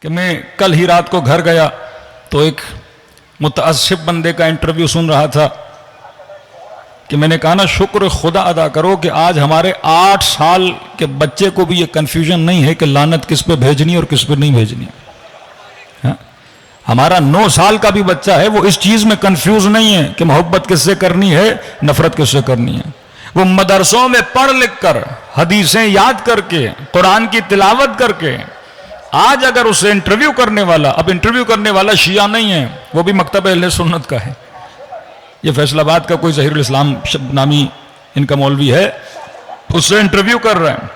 कि मैं कल ही रात को घर गया तो एक मुतअस्सिफ बंदे का इंटरव्यू सुन रहा था कि मैंने कहा ना, शुक्र खुदा अदा करो कि आज हमारे 8 साल के बच्चे को भी ये कंफ्यूजन नहीं है कि लानत किस पे भेजनी और किस पे नहीं भेजनी। हाँ? हमारा 9 साल का भी बच्चा है, वो इस चीज में कंफ्यूज नहीं है कि मोहब्बत किससे करनी है, नफरत किससे करनी है। वो मदरसों में पढ़ लिख कर, हदीसें याद करके, कुरान की तिलावत करके, आज अगर उससे इंटरव्यू करने वाला, अब इंटरव्यू करने वाला शिया नहीं है, वो भी मकतब अहले सुन्नत का है, ये फैसलाबाद का कोई ज़हीरुल इस्लाम नामी इनका मौलवी है, उससे इंटरव्यू कर रहे हैं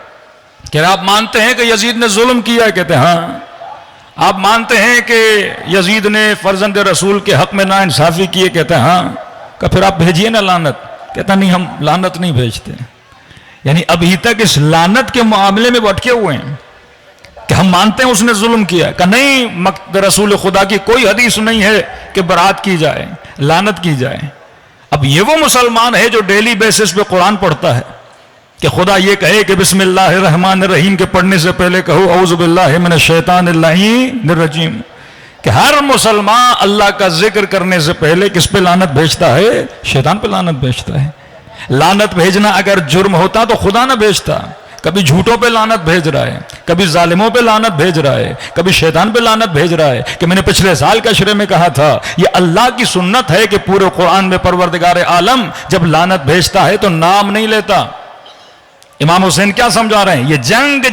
कि आप मानते हैं कि यजीद ने जुल्म किया है? कहते हैं हाँ। आप मानते हैं कि यजीद ने फर्जंद रसूल के हक में नाइंसाफी किए? कहते हैं हाँ। कि फिर आप भेजिए ना लानत। कहता नहीं, हम लानत नहीं भेजते। यानी अभी तक इस लानत के मामले में भटके हुए हैं कि हम मानते हैं उसने जुल्म किया। कि नहीं, रसूल खुदा की कोई हदीस नहीं है कि बरात की जाए, लानत की जाए। अब ये वो मुसलमान है जो डेली बेसिस पे कुरान पढ़ता है कि खुदा ये कहे कि बिस्मिल्लाहिर्रहमानिर्रहीम के पढ़ने से पहले कहो औज़ु बिल्लाहि मिनश शैतानिर रजीम। कि हर मुसलमान अल्लाह का जिक्र करने से पहले किस पे लानत भेजता है? शैतान पे लानत भेजता है। लानत भेजना अगर जुर्म होता तो खुदा ना भेजता। कभी झूठों पे लानत भेज रहा है, कभी जालिमों पे लानत भेज रहा है, कभी शैतान पे लानत भेज रहा है। कि मैंने पिछले साल का अशरे में कहा था, ये अल्लाह की सुन्नत है कि पूरे कुरान में परवरदिगार आलम जब लानत भेजता है तो नाम नहीं लेता। इमाम हुसैन क्या समझा रहे हैं? ये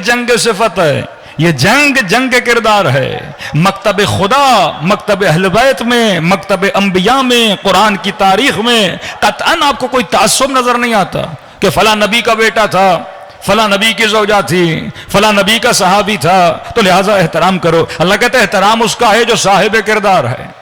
जंग सिफत है, ये जंग किरदार है। मकतब खुदा, मकतब अहले बैत में, मकतब अंबिया में, कुरान की तारीख में कतअन आपको कोई तासुब नजर नहीं आता कि फला नबी का बेटा था, फला नबी की ज़ौजा थी, फला नबी का सहाबी था, तो लिहाजा एहतराम करो। अल्लाह कहता है एहतराम उसका है जो साहिब किरदार है।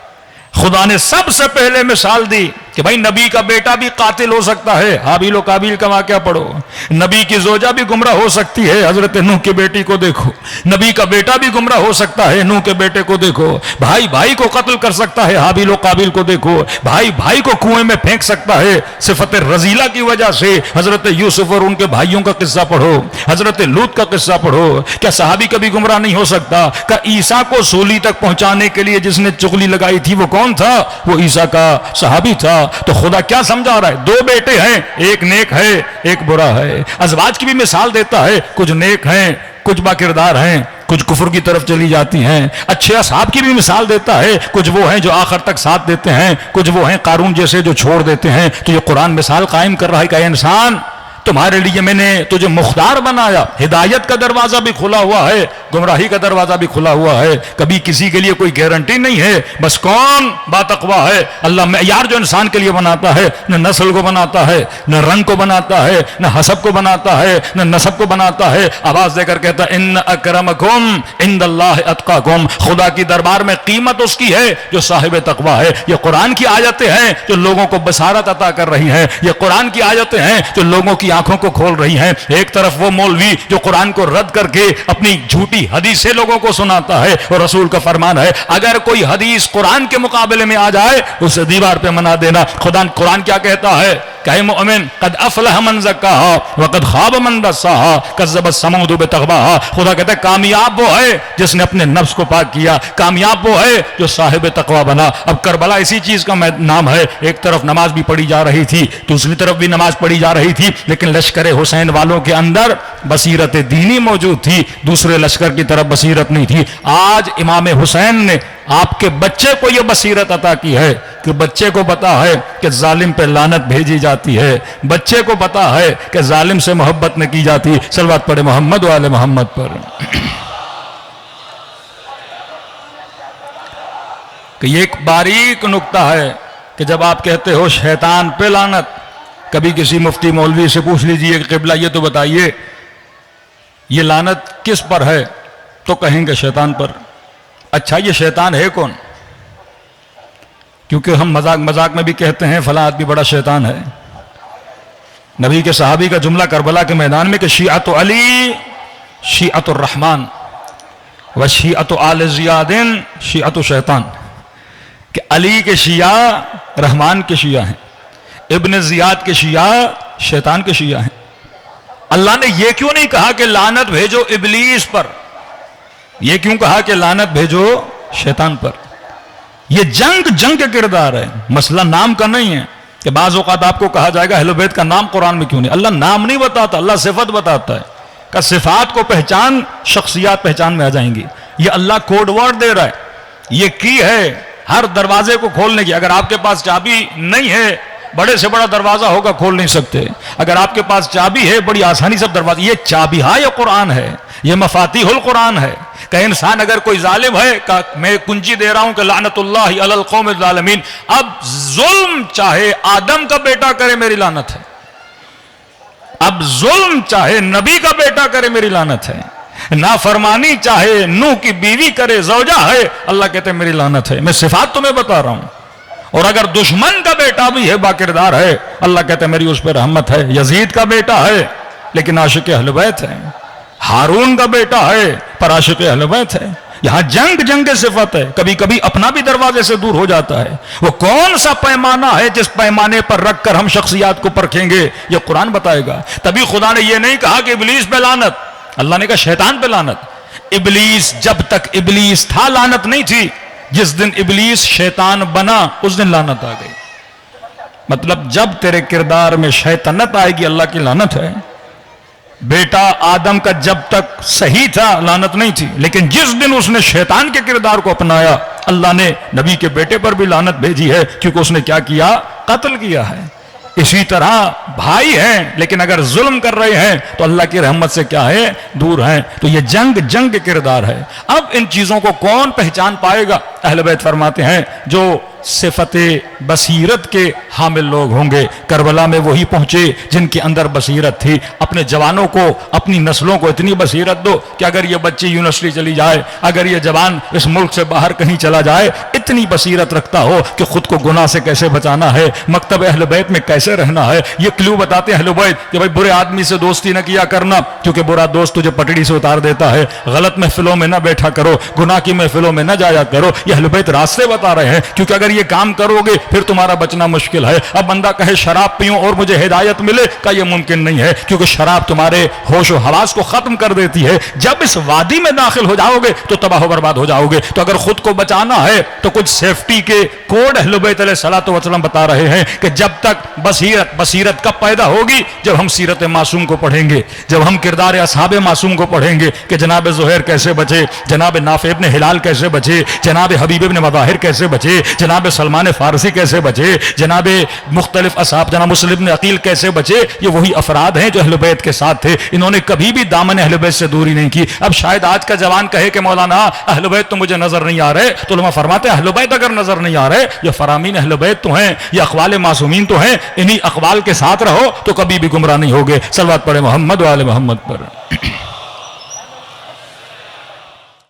खुदा ने सबसे पहले मिसाल दी कि भाई नबी का बेटा भी कातिल हो सकता है, हाबिल और काबिल का वाक़या पढ़ो। नबी की ज़ौजा भी गुमराह हो सकती है, हजरत नूह की बेटी को देखो। नबी का बेटा भी गुमराह हो सकता है, नूह के बेटे को देखो। भाई भाई को कत्ल कर सकता है, हाबिल और काबिल को देखो। भाई भाई को कुएं में फेंक सकता है सिफत रजीला की वजह से, हजरत यूसुफ और उनके भाइयों का किस्सा पढ़ो, हजरत लूत का किस्सा पढ़ो। क्या सहाबी कभी गुमराह नहीं हो सकता? क्या ईसा को सूली तक पहुंचाने के लिए जिसने चुगली लगाई थी वो कौन था? वो ईसा का सहाबी था। तो खुदा क्या समझा रहा है? 2 बेटे हैं, एक नेक है, एक बुरा है। अज़वाज की भी मिसाल देता है, कुछ नेक हैं, कुछ बाकिरदार हैं, कुछ कुफर की तरफ चली जाती हैं। अच्छे असहाब की भी मिसाल देता है, कुछ वो हैं जो आखिर तक साथ देते हैं, कुछ वो हैं कारून जैसे जो छोड़ देते हैं। तो ये कुरान मिसाल कायम कर रहा है कि इंसान, तुम्हारे लिए मैंने तुझे मुख्तार बनाया। हिदायत का दरवाजा भी खुला हुआ है, गुमराही का दरवाजा भी खुला हुआ है। कभी किसी के लिए कोई गारंटी नहीं है। बस कौन बातक़वा है? अल्लाह मेयार जो इंसान के लिए बनाता है, न नस्ल को बनाता है, न रंग को बनाता है, न हसब को बनाता है, न नसब को बनाता है। आवाज देकर कहता है इन्न अकरमकुम इंदल्लाहि अत्काकुम। खुदा की दरबार में कीमत उसकी है जो साहिब तकवा है। ये कुरान की आयतें हैं जो लोगों को बसारत अता कर रही हैं। ये कुरान की आयतें हैं जो लोगों की आंखों को खोल रही हैं। एक तरफ वो मौलवी जो कुरान को रद्द करके अपनी झूठी हदीसें लोगों को सुनाता है, और रसूल का फरमान है अगर कोई हदीस कुरान के मुकाबले में आ जाए उसे दीवार पे मना देना। खुदा कुरान क्या कहता है? कहे मोमिन कद अफलह मन ज़क्काहा व कद खाब मन दस्साहा कज़्ज़बत समूद बितक़वाहा। खुदा कहता है कामयाब वो है जिसने अपने नफ्स को पाक किया, कामयाब वो है जो साहिब तक़वा बना। अब करबला इसी चीज का नाम है। एक तरफ नमाज भी पढ़ी जा रही थी, दूसरी तरफ भी नमाज पढ़ी जा रही थी, लेकिन लश्कर हुसैन वालों के अंदर बसीरत दीनी मौजूद थी, दूसरे लश्कर की तरफ बसीरत नहीं थी। आज इमाम हुसैन ने आपके बच्चे को यह बसीरत अता की है कि बच्चे को पता है कि जालिम पे लानत भेजी जाती है, बच्चे को पता है कि जालिम से मोहब्बत न की जाती। सलवात पढ़े मोहम्मद वाले मोहम्मद पर। कि ये एक बारीक नुक्ता है कि जब आप कहते हो शैतान पे लानत, कभी किसी मुफ्ती मौलवी से पूछ लीजिए कि क़िबला ये तो बताइए ये लानत किस पर है, तो कहेंगे शैतान पर। अच्छा ये शैतान है कौन? क्योंकि हम मजाक मजाक में भी कहते हैं फला आदमी बड़ा शैतान है। नबी के सहाबी का जुमला करबला के मैदान में कि शिअत अली शिअत रहमान व शिअत आल ज़ियादिन शिअत शैतान। कि अली के शिया रहमान के शिया हैं, इब्न ज़ियाद के शिया शैतान के शिया हैं। अल्लाह ने यह क्यों नहीं कहा कि लानत भेजो इबलीस पर? ये क्यों कहा कि लानत भेजो शैतान पर? ये जंग के किरदार है, मसला नाम का नहीं है कि बाज़ औक़ात आपको कहा जाएगा अहले बैत का नाम कुरान में क्यों नहीं। अल्लाह नाम नहीं बताता, अल्लाह सिफत बताता है। का सिफात को पहचान, शख्सियात पहचान में आ जाएंगी। ये अल्लाह कोड वर्ड दे रहा है, ये की है हर दरवाजे को खोलने की। अगर आपके पास चाबी नहीं है, बड़े से बड़ा दरवाजा होगा खोल नहीं सकते। अगर आपके पास चाबी है, बड़ी आसानी से दरवाजा, ये चाबी है, ये कुरान है, ये मफातिहुल कुरान है। का इंसान अगर कोई जालिम है, का मैं कुंजी दे रहा हूं कि लानतुल्लाहि अलल कौमिल ज़ालिमीन। अब जुल्म चाहे आदम का बेटा करे, मेरी लानत है। अब जुल्म चाहे नबी का बेटा करे, मेरी लानत है। नाफरमानी चाहे नूह की बीवी करे, ज़ौजा है, अल्लाह कहते मेरी लानत है। मैं सिफात तुम्हें बता रहा हूं। और अगर दुश्मन का बेटा भी है, बाकिरदार है, अल्लाह कहते मेरी उस पर रहमत है। यजीद का बेटा है लेकिन आशिक अहले बैत है। हारून का बेटा है पर आशिक अहले बैत है। यहां जंग सिफत है। कभी कभी अपना भी दरवाजे से दूर हो जाता है। वो कौन सा पैमाना है जिस पैमाने पर रखकर हम शख्सियात को परखेंगे, ये कुरान बताएगा। तभी खुदा ने यह नहीं कहा कि इब्लीस पे लानत, अल्लाह ने कहा शैतान पे लानत। इब्लीस जब तक इब्लीस था लानत नहीं थी। जिस दिन इब्लीस शैतान बना उस दिन लानत आ गई। मतलब जब तेरे किरदार में शैतानत आएगी, अल्लाह की लानत है। बेटा आदम का जब तक सही था लानत नहीं थी, लेकिन जिस दिन उसने शैतान के किरदार को अपनाया, अल्लाह ने नबी के बेटे पर भी लानत भेजी है, क्योंकि उसने क्या किया? कत्ल किया है। इसी तरह भाई हैं लेकिन अगर जुल्म कर रहे हैं तो अल्लाह की रहमत से क्या है? दूर हैं। तो ये जंग के किरदार है। अब इन चीजों को कौन पहचान पाएगा? अहले बैत फरमाते हैं जो सिफते बसीरत के हामिल लोग होंगे। करबला में वही पहुंचे जिनके अंदर बसीरत थी। अपने जवानों को, अपनी नस्लों को इतनी बसीरत दो कि अगर ये बच्ची यूनिवर्सिटी चली जाए, अगर ये जवान इस मुल्क से बाहर कहीं चला जाए, इतनी बसीरत रखता हो कि खुद को गुनाह से कैसे बचाना है, मकतब अहले बैत में कैसे रहना है। ये क्लू बताते हैं अहले बैत कि भाई बुरे आदमी से दोस्ती न किया करना, क्योंकि बुरा दोस्त तुझे पटड़ी से उतार देता है। गलत महफिलों में न बैठा करो, गुनाह की महफिलों में न जाया करो। ये अहले बैत रास्ते बता रहे हैं, क्योंकि अगर ये काम करोगे फिर तुम्हारा बचना मुश्किल है। अब बंदा कहे शराब पीऊं और मुझे हिदायत मिले, का ये मुमकिन नहीं है, क्योंकि शराब तुम्हारे होश और हवास को खत्म कर देती है। जब इस वादी में दाखिल हो जाओगे तो तबाह बर्बाद हो जाओगे। तो अगर खुद को बचाना है तो कुछ सेफ्टी के कोड अहले बैत अलैहिस्सलातु वस्सलाम बता रहे हैं कि जब तक बसीरत कब पैदा होगी? जब हम सीरत मासूम को पढ़ेंगे, जब हम किरदार असहाबे मासूम को पढ़ेंगे कि जनाब ज़ुहैर कैसे बचे, जनाब नाफे इब्न हिलाल कैसे बचे, जनाब हबीब इब्न मज़ाहिर कैसे बचे, जनाब सलमान फारसी कैसे बचे, जनाब मुख्तलिफ असहाब जनाब मुस्लिम इब्न अकील कैसे बचे। ये वही अफराद हैं जो अहले बैत के साथ थे। इन्होंने कभी भी दामन अहले बैत से दूरी नहीं की। अब शायद आज का जवान कहे कि मौलाना अहले बैत तो मुझे नजर नहीं आ रहे, तो उलमा फरमाते हैं अहले बैत अगर नजर नहीं आ रहे, ये फरामीन अहले बैत तो हैं, ये अक़वाल मासूमीन तो हैं। इन्हीं अक़वाल के साथ रहो तो कभी भी गुमराह नहीं होगे। सल्लल्लाहु अलैहि मोहम्मद व आले मोहम्मद पर।